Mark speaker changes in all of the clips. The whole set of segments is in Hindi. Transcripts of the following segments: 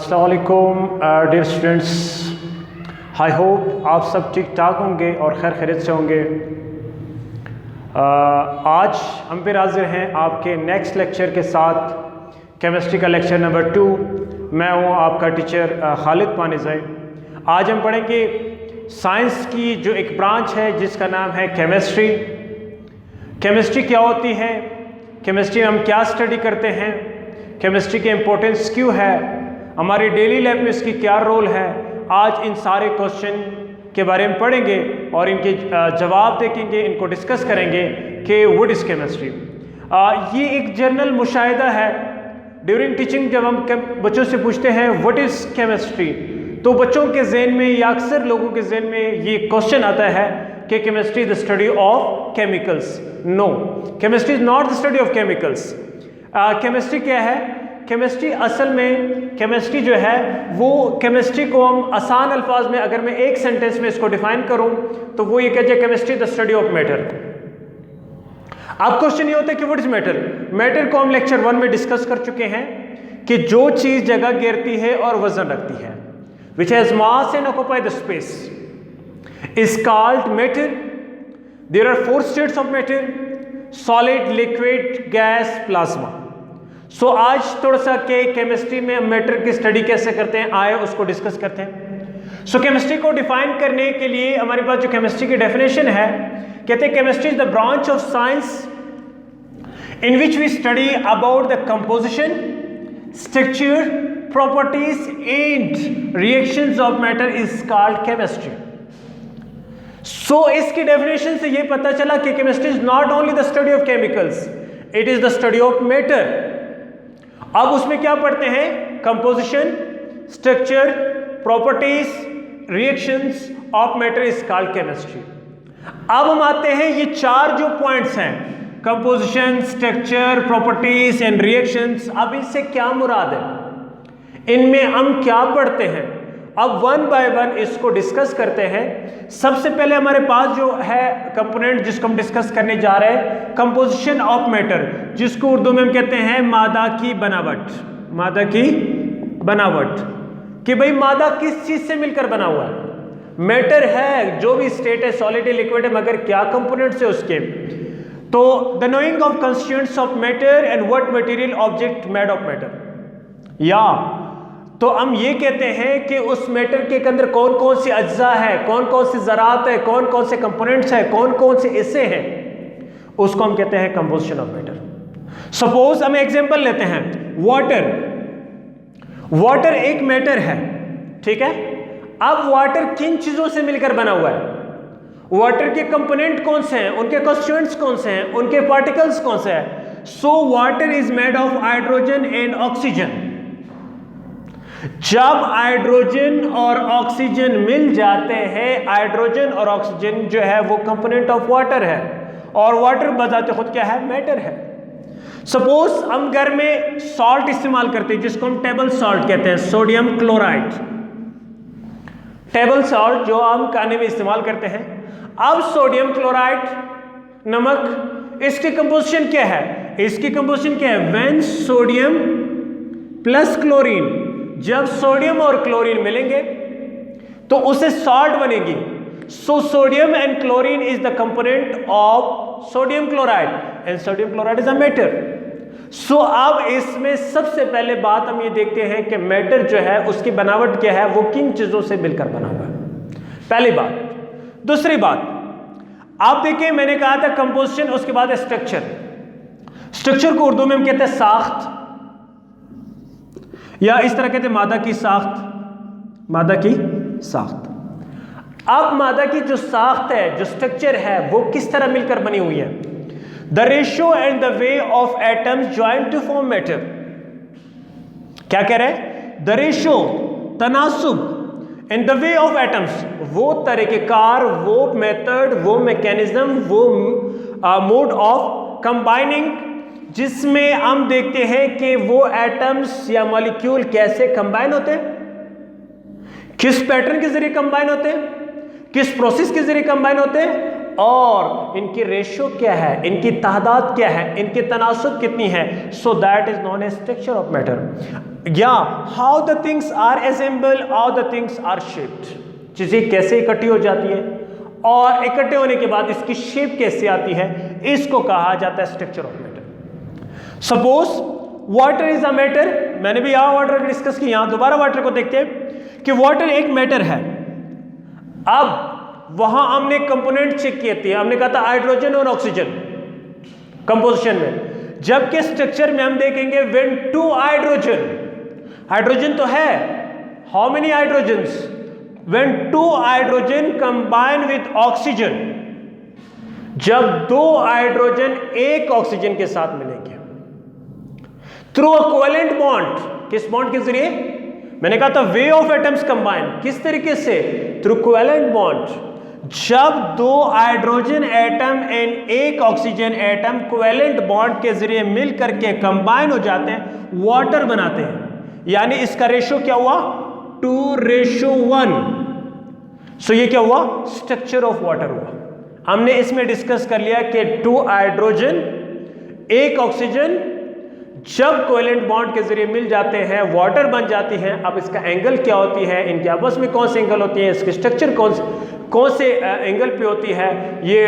Speaker 1: अस्सलाम वालेकुम डियर स्टूडेंट्स, आई होप आप सब ठीक ठाक होंगे और खैर खैरियत से होंगे। आज हम फिर हाजिर हैं आपके नेक्स्ट लेक्चर के साथ, केमिस्ट्री का लेक्चर नंबर 2। मैं हूँ आपका टीचर खालिद पानीज़ई। आज हम पढ़ेंगे साइंस की जो एक ब्रांच है जिसका नाम है केमिस्ट्री। केमिस्ट्री क्या होती है, केमिस्ट्री में हम क्या स्टडी करते हैं, केमिस्ट्री की इम्पोर्टेंस क्यों है, हमारी डेली लाइफ में इसकी क्या रोल है। आज इन सारे क्वेश्चन के बारे में पढ़ेंगे और इनके जवाब देखेंगे, इनको डिस्कस करेंगे कि व्हाट इज़ केमिस्ट्री। ये एक जनरल मुशाहिदा है ड्यूरिंग टीचिंग। जब हम बच्चों से पूछते हैं व्हाट इज़ केमिस्ट्री, तो बच्चों के जहन में या अक्सर लोगों के जहन में ये क्वेश्चन आता है कि chemistry is the study of chemicals. No, chemistry is not the study of chemicals. Chemistry क्या है? केमिस्ट्री असल में केमिस्ट्री जो है वो, केमिस्ट्री को हम आसान अल्फाज में अगर मैं एक सेंटेंस में इसको डिफाइन करूं तो वो ये कहते हैं chemistry the study of matter. अब क्वेश्चन ये होता है कि व्हाट इज मैटर। मैटर को हम लेक्चर 1 में डिस्कस कर चुके हैं कि जो चीज जगह घेरती है और वजन रखती है, which has mass and occupy the space, is called matter. There are 4 states of matter: solid, liquid, gas, plasma. So आज थोड़ा सा के केमिस्ट्री में मैटर की स्टडी कैसे करते हैं आए उसको डिस्कस करते हैं। सो केमिस्ट्री को डिफाइन करने के लिए हमारे पास जो केमिस्ट्री की डेफिनेशन है, कहते हैं chemistry is the branch of science in which we study about the composition, structure, properties and reactions of matter is called chemistry. So इसकी डेफिनेशन से ये पता चला कि chemistry is not only the study of chemicals, it is the study of matter. अब उसमें क्या पढ़ते हैं? Composition, structure, properties, reactions of matter is called chemistry. अब हम आते हैं ये 4 जो पॉइंट्स हैं, composition, structure, properties and reactions. अब इससे क्या मुराद है, इनमें हम क्या पढ़ते हैं? अब 1 बाय 1 इसको डिस्कस करते हैं। सबसे पहले हमारे पास जो है कंपोनेंट जिसको हम डिस्कस करने जा रहे हैं, कंपोजिशन ऑफ मैटर, जिसको उर्दू में हम कहते हैं मादा की बनावट। मादा की बनावट कि भाई मादा किस चीज से मिलकर बना हुआ है। मैटर है जो भी स्टेट है, सॉलिड है, लिक्विड है, मगर क्या कंपोनेंट्स है उसके। तो the knowing of constituents of matter and what material object made of matter. या तो हम ये कहते हैं कि उस मैटर के अंदर कौन कौन सी अज्जा है, कौन कौन सी ज़रात है, कौन कौन से कंपोनेंट्स है, कौन कौन से हिस्से हैं, उसको हम कहते हैं कंपोजिशन ऑफ मैटर। सपोज हम एग्जांपल लेते हैं, वाटर। वाटर एक मैटर है, ठीक है। अब वाटर किन चीजों से मिलकर बना हुआ है? वाटर के कंपोनेंट कौन से हैं, उनके कॉन्स्टिट्यूएंट्स कौन से हैं, उनके पार्टिकल्स कौन से हैं। So water is made of hydrogen and oxygen. जब हाइड्रोजन और ऑक्सीजन मिल जाते हैं, हाइड्रोजन और ऑक्सीजन जो है वो कंपोनेंट ऑफ वाटर है, और वाटर बजाते खुद क्या है? मैटर है। सपोज हम घर में सॉल्ट इस्तेमाल करते हैं जिसको हम टेबल सॉल्ट कहते हैं, सोडियम क्लोराइड। टेबल सॉल्ट जो हम खाने में इस्तेमाल करते हैं। अब सोडियम क्लोराइड नमक, इसकी कंपोजिशन क्या है? इसकी कंपोजिशन क्या है? व्हेन सोडियम प्लस क्लोरीन, जब सोडियम और क्लोरीन मिलेंगे तो उसे सॉल्ट बनेगी। So sodium and chlorine is the component of sodium chloride and sodium chloride is a matter. So अब इसमें सबसे पहले बात हम ये देखते हैं कि मैटर जो है उसकी बनावट क्या है, वो किन चीजों से मिलकर बना हुआ है, पहली बात। दूसरी बात आप देखिए, मैंने कहा था कंपोजिशन, उसके बाद स्ट्रक्चर। स्ट्रक्चर को उर्दू में हम कहते हैं साख्त, या इस तरह कहते हैं मादा की साख्त। मादा की साख्त। अब मादा की जो साख्त है, जो स्ट्रक्चर है, वो किस तरह मिलकर बनी हुई है? The ratio and the way of atoms join to form matter. क्या कह रहे हैं? द रेशियो, तनासुब, and the way of atoms, वो तरीकेकार, वो मेथड, वो मैकेनिज्म, वो मोड ऑफ कंबाइनिंग जिसमें हम देखते हैं कि वो एटम्स या मॉलिक्यूल कैसे कंबाइन होते हैं, किस पैटर्न के जरिए कंबाइन होते हैं, किस प्रोसेस के जरिए कंबाइन होते हैं और इनकी रेशियो क्या है, इनकी तादाद क्या है, इनकी तनासुब कितनी है। So that is known as structure of matter. या how the things are assemble, how the things are shaped, चीजें कैसे इकट्ठी हो जाती है और इकट्ठे होने के बाद इसकी शेप कैसे आती है, इसको कहा जाता है structure of matter. Suppose water is a matter, मैंने भी यहां वाटर डिस्कस किया, यहां दोबारा वाटर को देखते हैं कि वाटर एक मैटर है। अब वहां हमने कंपोनेंट चेक किए थे, हमने कहा था हाइड्रोजन और ऑक्सीजन कंपोजिशन में, जबकि स्ट्रक्चर में हम देखेंगे व्हेन टू हाइड्रोजन, हाइड्रोजन तो है, how many hydrogens, when two hydrogen combine with oxygen, जब दो हाइड्रोजन एक ऑक्सीजन के साथ मिलेंगे थ्रू अ कोवेलेंट बॉन्ड, किस बॉन्ड के जरिए, मैंने कहा था वे ऑफ एटम्स कंबाइन, किस तरीके से, थ्रू कोवेलेंट बॉन्ड। जब दो हाइड्रोजन एटम एंड एक ऑक्सीजन एटम कोवेलेंट बॉन्ड के जरिए मिल करके कंबाइन हो जाते हैं, वाटर बनाते हैं, यानी इसका रेशियो क्या हुआ, 2:1। सो ये क्या हुआ, स्ट्रक्चर ऑफ वाटर हुआ। हमने इसमें डिस्कस कर लिया कि 2 हाइड्रोजन एक ऑक्सीजन जब कोवेलेंट बॉन्ड के जरिए मिल जाते हैं वाटर बन जाती हैं। अब इसका एंगल क्या होती है, इनके आपस में कौन से एंगल होती है, इसके स्ट्रक्चर कौन से एंगल पे होती है, ये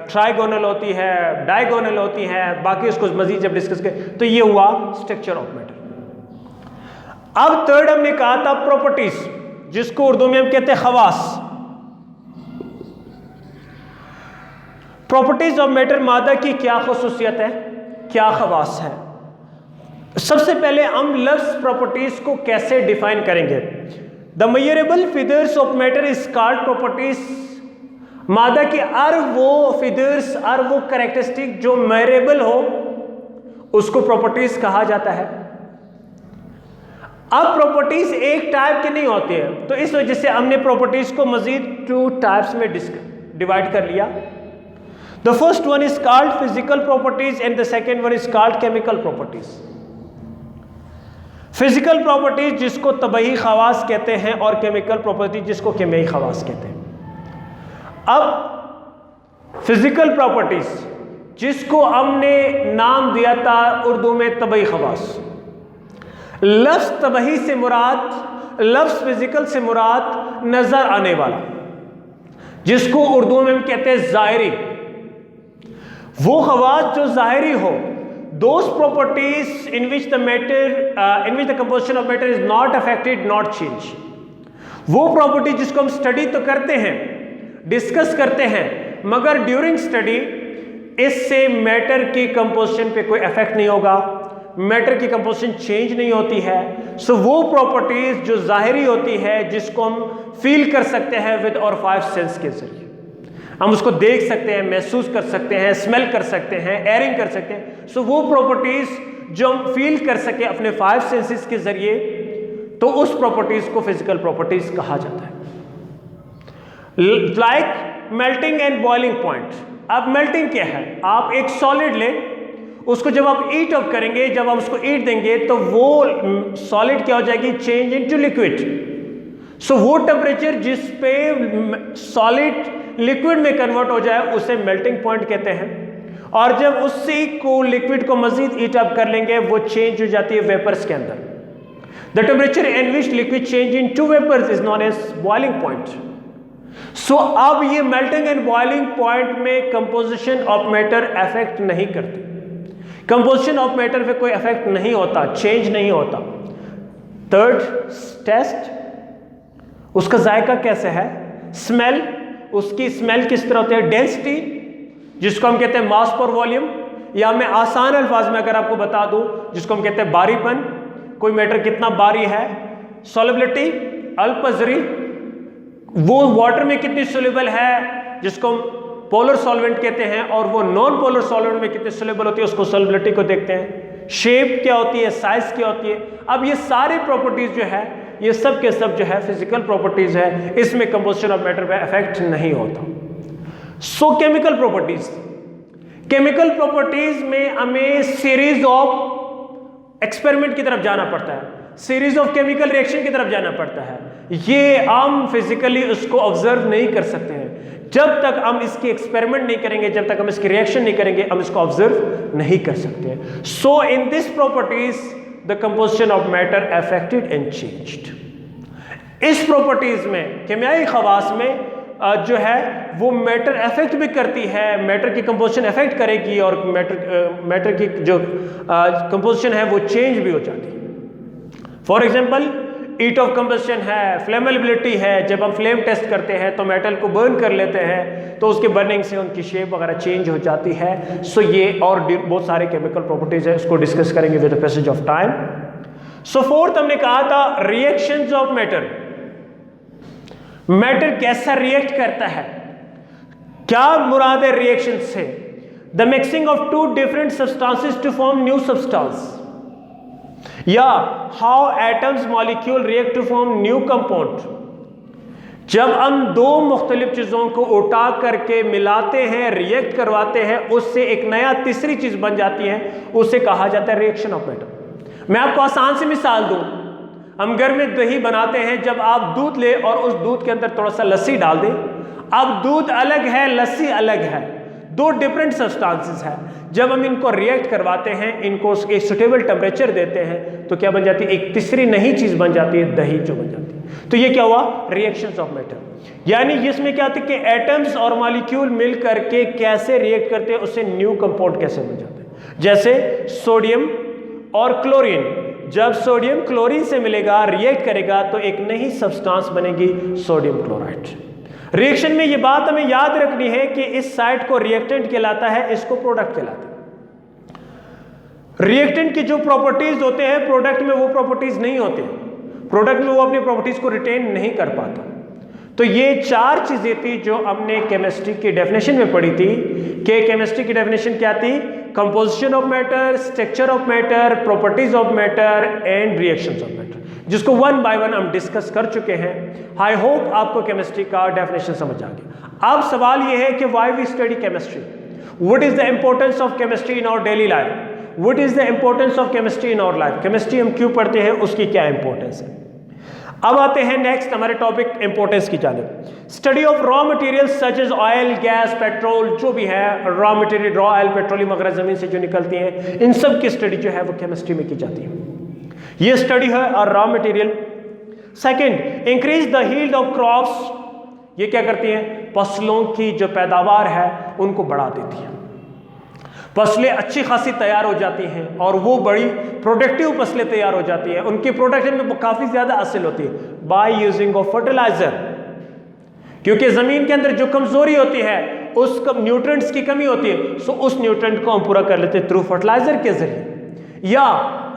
Speaker 1: ट्राइगोनल होती है, डायगोनल होती है, बाकी उसको मजीद जब डिस्कस करें। तो ये हुआ स्ट्रक्चर ऑफ मैटर। अब थर्ड हमने कहा था प्रॉपर्टीज, जिसको उर्दू में हम कहते हैं खवास। प्रॉपर्टीज ऑफ मैटर, मादा की क्या खुसूसियत है, क्या खवास है। सबसे पहले हम लफ्ज प्रॉपर्टीज को कैसे डिफाइन करेंगे। The measurable figures of matter is called properties. मादा की हर वो फिगर्स, हर वो कैरेक्टरिस्टिक जो मेजरेबल हो, उसको प्रॉपर्टीज कहा जाता है। अब प्रॉपर्टीज एक टाइप की नहीं होती है, तो इस वजह से हमने प्रॉपर्टीज को मजीद 2 टाइप्स में डिवाइड कर लिया। The first one is called physical properties and the second one is called chemical properties. Physical properties जिसको तबही खवास कहते हैं और केमिकल प्रॉपर्टीज जिसको केमियाई खवास कहते हैं। अब फिजिकल प्रॉपर्टीज जिसको हमने नाम दिया था उर्दू में तबही खवास। लफ्ज तबही से मुराद, लफ्ज फिजिकल से मुराद नजर आने वाला, जिसको उर्दू में हम कहते हैं जाहिरी। वो खवास जो जाहिरी हो, those properties in which the matter in which the composition of matter is not affected, not changed। वो प्रॉपर्टी जिसको हम स्टडी तो करते हैं, डिस्कस करते हैं, मगर ड्यूरिंग स्टडी इससे मैटर की कंपोजिशन पे कोई इफेक्ट नहीं होगा, मैटर की कंपोजिशन चेंज नहीं होती है। सो वो प्रॉपर्टीज जो जाहिरी होती है, जिसको हम फील कर सकते हैं विद और 5 सेंस के जरिए, हम उसको देख सकते हैं, महसूस कर सकते हैं, स्मेल कर सकते हैं, एयरिंग कर सकते हैं। सो वो प्रॉपर्टीज जो हम फील कर सके अपने 5 सेंसेस के जरिए, तो उस प्रॉपर्टीज को फिजिकल प्रॉपर्टीज कहा जाता है। Like melting and boiling point. अब मेल्टिंग क्या है, आप एक सॉलिड लें, उसको जब आप हीट अप करेंगे, जब आप उसको हीट देंगे, तो वो सॉलिड क्या हो जाएगी, चेंज इनटू लिक्विड। सो वो टेम्परेचर जिस पे सॉलिड लिक्विड में कन्वर्ट हो जाए उसे मेल्टिंग पॉइंट कहते हैं। और जब उसी को लिक्विड को मजीद हीट अप कर लेंगे, वो चेंज हो जाती है वेपर्स के अंदर। The temperature in which liquid change into vapours is known as boiling point. So अब ये मेल्टिंग एंड बॉइलिंग पॉइंट में कंपोजिशन ऑफ मैटर अफेक्ट नहीं करती, कंपोजिशन ऑफ मैटर पे कोई इफेक्ट नहीं होता, चेंज नहीं होता। थर्ड टेस्ट, उसका जायका कैसे है, स्मेल, उसकी स्मेल किस तरह होती है, डेंसिटी जिसको हम कहते हैं मास पर वॉल्यूम, या मैं आसान अल्फाज में अगर आपको बता दूं जिसको हम कहते हैं बारीपन, कोई मैटर कितना बारी है, सॉल्युबिलिटी, अल्पजरी, वो वाटर में कितनी सोल्यूबल है जिसको हम पोलर सॉल्वेंट कहते हैं, और वो नॉन पोलर सॉल्वेंट में कितनी सोल्यूबल होती है उसको सॉल्युबिलिटी को देखते हैं, शेप क्या होती है, साइज क्या होती है। अब ये सारे प्रॉपर्टीज जो है, ये सब के सब जो है फिजिकल प्रॉपर्टीज है, इसमें कंपोजिशन ऑफ मैटर पे इफेक्ट नहीं होता। सो केमिकल प्रॉपर्टीज, केमिकल प्रॉपर्टीज में हमें सीरीज ऑफ एक्सपेरिमेंट की तरफ जाना पड़ता है। सीरीज ऑफ केमिकल रिएक्शन की तरफ जाना पड़ता है। ये हम फिजिकली उसको ऑब्जर्व नहीं कर सकते हैं। जब तक हम इसकी एक्सपेरिमेंट नहीं करेंगे, जब तक हम इसकी रिएक्शन नहीं करेंगे, हम इसको ऑब्जर्व नहीं कर सकते। So in this properties the composition of matter affected and changed. इस प्रॉपर्टीज में, केमियाई खवास में जो है वो मैटर अफेक्ट भी करती है, मैटर की कंपोजिशन अफेक्ट करेगी और मैटर की जो कंपोजिशन है वो चेंज भी हो जाती है। For example heat of combustion है, फ्लेमेबिलिटी है। जब हम फ्लेम टेस्ट करते हैं तो मेटल को बर्न कर लेते हैं तो उसके बर्निंग से उनकी शेप वगैरह चेंज हो जाती है। सो ये और बहुत सारे केमिकल प्रॉपर्टीज है, इसको डिस्कस करेंगे with the passage of time. So fourth हमने कहा था रिएक्शंस ऑफ मैटर। मैटर कैसा रिएक्ट करता है, क्या मुराद है रिएक्शन से? The mixing of two different substances to form new substance, या how atoms molecule react to form new compound. जब हम दो मुख्तलिफ चीजों को उठा करके मिलाते हैं, रिएक्ट करवाते हैं, उससे एक नया तीसरी चीज बन जाती है, उसे कहा जाता है रिएक्शन ऑफ मैटर। मैं आपको आसान सी मिसाल दूं, हम घर में दही बनाते हैं, जब आप दूध ले और उस दूध के अंदर थोड़ा सा लस्सी डाल दें, अब दूध अलग है, लस्सी अलग है, दो डिफरेंट सब्सटेंसेस है। जब हम इनको रिएक्ट करवाते हैं, इनको एक सुटेबल टेम्परेचर देते हैं, तो क्या बन जाती है? एक तीसरी नई चीज बन जाती है, दही जो बन जाती है। तो ये क्या हुआ? Reactions of matter. यानी इसमें क्या होता है कि एटम्स और मॉलिक्यूल मिल करके कैसे रिएक्ट करते हैं, उससे न्यू कंपाउंड कैसे बन जाते हैं। जैसे सोडियम और क्लोरीन, जब सोडियम क्लोरीन से मिलेगा, रिएक्ट करेगा, तो एक नई सब्सटेंस बनेगी सोडियम क्लोराइड। रिएक्शन में ये बात हमें याद रखनी है कि इस साइड को रिएक्टेंट कहलाता है, इसको प्रोडक्ट कहलाता है। रिएक्टेंट की जो प्रॉपर्टीज होते हैं, प्रोडक्ट में वो प्रॉपर्टीज नहीं होते, प्रोडक्ट में वो अपनी प्रॉपर्टीज को रिटेन नहीं कर पाता। तो ये चार चीजें थी जो हमने केमिस्ट्री की डेफिनेशन में पढ़ी थी कि केमिस्ट्री की डेफिनेशन क्या थी? Composition of matter, structure of matter, properties of matter and reactions of matter, जिसको वन बाय वन हम डिस्कस कर चुके हैं। आई होप आपको केमिस्ट्री का डेफिनेशन समझ आ गया। अब सवाल यह है कि why we study chemistry, what is the importance of chemistry in our daily life, what is the importance of chemistry in our life. Chemistry हम क्यों पढ़ते हैं, उसकी क्या इंपॉर्टेंस है। अब आते हैं नेक्स्ट हमारे टॉपिक इंपॉर्टेंस की जानिब। Study of raw materials such as oil, gas, petrol, जो भी है raw material, raw oil, petroleum वगैरह जमीन से जो निकलती हैं, इन सब की स्टडी जो है वो केमिस्ट्री में की जाती है। ये स्टडी है और raw material. Second, increase the yield of crops. ये क्या करती हैं? फसलों की जो पैदावार है उनको बढ़ा देती है। फसलें अच्छी खासी तैयार हो जाती हैं और वो बड़ी प्रोडक्टिव फसलें तैयार हो जाती हैं, उनकी प्रोडक्शन में काफ़ी ज़्यादा हासिल होती है बाय यूजिंग ऑफ फर्टिलाइजर। क्योंकि ज़मीन के अंदर जो कमज़ोरी होती है, उस न्यूट्रिएंट्स की कमी होती है, सो उस न्यूट्रिएंट को हम पूरा कर लेते हैं थ्रू फर्टिलाइजर के जरिए। या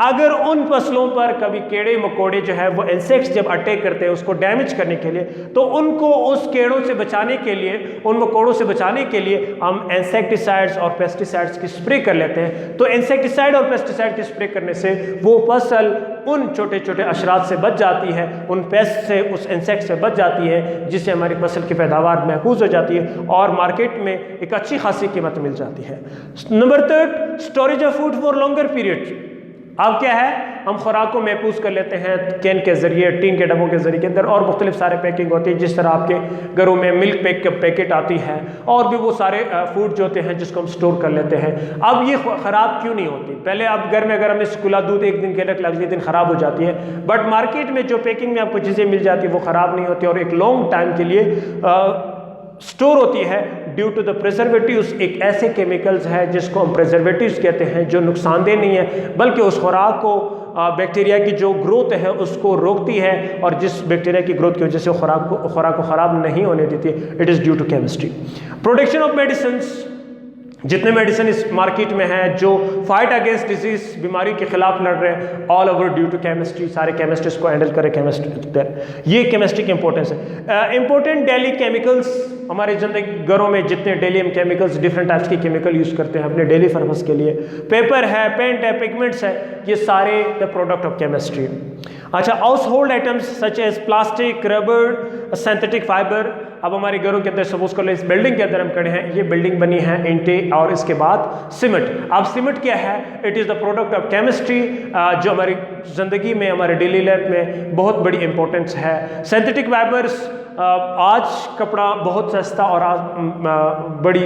Speaker 1: अगर उन फसलों पर कभी कीड़े मकोड़े जो है वो इंसेक्ट्स जब अटैक करते हैं उसको डैमेज करने के लिए, तो उनको उस कीड़ों से बचाने के लिए, उन मकोड़ों से बचाने के लिए हम इंसेक्टिसाइड्स और पेस्टिसाइड्स की स्प्रे कर लेते हैं। तो इंसेक्टिसाइड और पेस्टिसाइड की स्प्रे करने से वो फसल उन छोटे छोटे अशरात से बच जाती है, उन पेस्ट से, उस इंसेक्ट से बच जाती है, जिससे हमारी फसल की पैदावार महफूज हो जाती है और मार्केट में एक अच्छी खासी कीमत मिल जाती है। Number third, storage of food for longer period. अब क्या है, हम खुराक को महफूज कर लेते हैं कैन के जरिए, टीन के डब्बों के जरिए के अंदर, और मुख्तलिफ सारे पैकिंग होती है। जिस तरह आपके घरों में मिल्क पैकेट आती है और भी वो सारे फूड जो होते हैं जिसको हम स्टोर कर लेते हैं। अब ये ख़राब क्यों नहीं होती? पहले आप घर में अगर हमने खुला दूध एक दिन के लिए अगले दिन ख़राब हो जाती है, बट मार्केट में जो पैकिंग में आपको चीज़ें मिल जाती है वो ख़राब नहीं होती और एक लॉन्ग टाइम के लिए स्टोर होती है ड्यू टू द प्रिजर्वेटिव्स। एक ऐसे केमिकल्स है जिसको हम प्रिजर्वेटिव्स कहते हैं, जो नुकसानदेह नहीं है बल्कि उस खुराक को बैक्टीरिया की जो ग्रोथ है उसको रोकती है, और जिस बैक्टीरिया की ग्रोथ की वजह से खुराक को ख़राब नहीं होने देती। It is due to chemistry. Production of medicines, जितने मेडिसिन इस मार्केट में हैं जो फाइट अगेंस्ट डिजीज, बीमारी के खिलाफ लड़ रहे हैं, all over due to chemistry. सारे केमिस्ट्रिस्ट को हैंडल करे केमिस्ट्री, ये केमिस्ट्री की इंपॉर्टेंस है। इंपॉर्टेंट डेली केमिकल्स हमारे जिंदगी घरों में जितने डेली हम केमिकल्स डिफरेंट टाइप्स के केमिकल यूज़ करते हैं अपने डेली पर्पस के लिए, पेपर है, पेंट है, पिगमेंट्स है, ये सारे द प्रोडक्ट ऑफ केमिस्ट्री। अच्छा, household items such as plastic, rubber, synthetic fibre. अब हमारे घरों के अंदर सपोज कर लो इस बिल्डिंग के अंदर हम खड़े हैं, ये बिल्डिंग बनी है ईंटे और इसके बाद सीमेंट। अब सीमेंट क्या है? It is the product of chemistry जो हमारी ज़िंदगी में, हमारे डेली लाइफ में बहुत बड़ी इंपॉर्टेंस है। सिंथेटिक फाइबर्स, आज कपड़ा बहुत सस्ता और आज बड़ी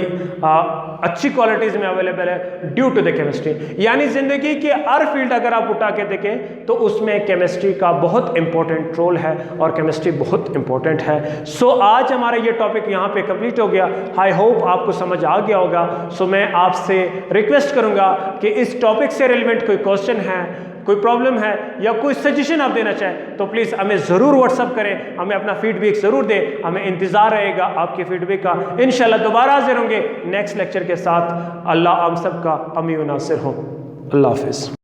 Speaker 1: अच्छी क्वालिटीज़ में अवेलेबल है ड्यू टू द केमिस्ट्री। यानी ज़िंदगी के हर फील्ड अगर आप उठा के देखें तो उसमें केमिस्ट्री का बहुत इंपॉर्टेंट रोल है और केमिस्ट्री बहुत इंपॉर्टेंट है। सो आज हमारा ये टॉपिक यहाँ पे कंप्लीट हो गया। आई होप आपको समझ आ गया होगा। सो मैं आपसे रिक्वेस्ट करूँगा कि इस टॉपिक से रिलेवेंट कोई क्वेश्चन है, कोई प्रॉब्लम है या कोई सजेशन आप देना चाहें तो प्लीज़ हमें ज़रूर व्हाट्सअप करें, हमें अपना फीडबैक ज़रूर दें, हमें इंतज़ार रहेगा आपके फीडबैक का। इंशाल्लाह दोबारा हाजिर होंगे नेक्स्ट लेक्चर के साथ। अल्लाह हम सब का अमी व नासिर हो। अल्लाह हाफिज़।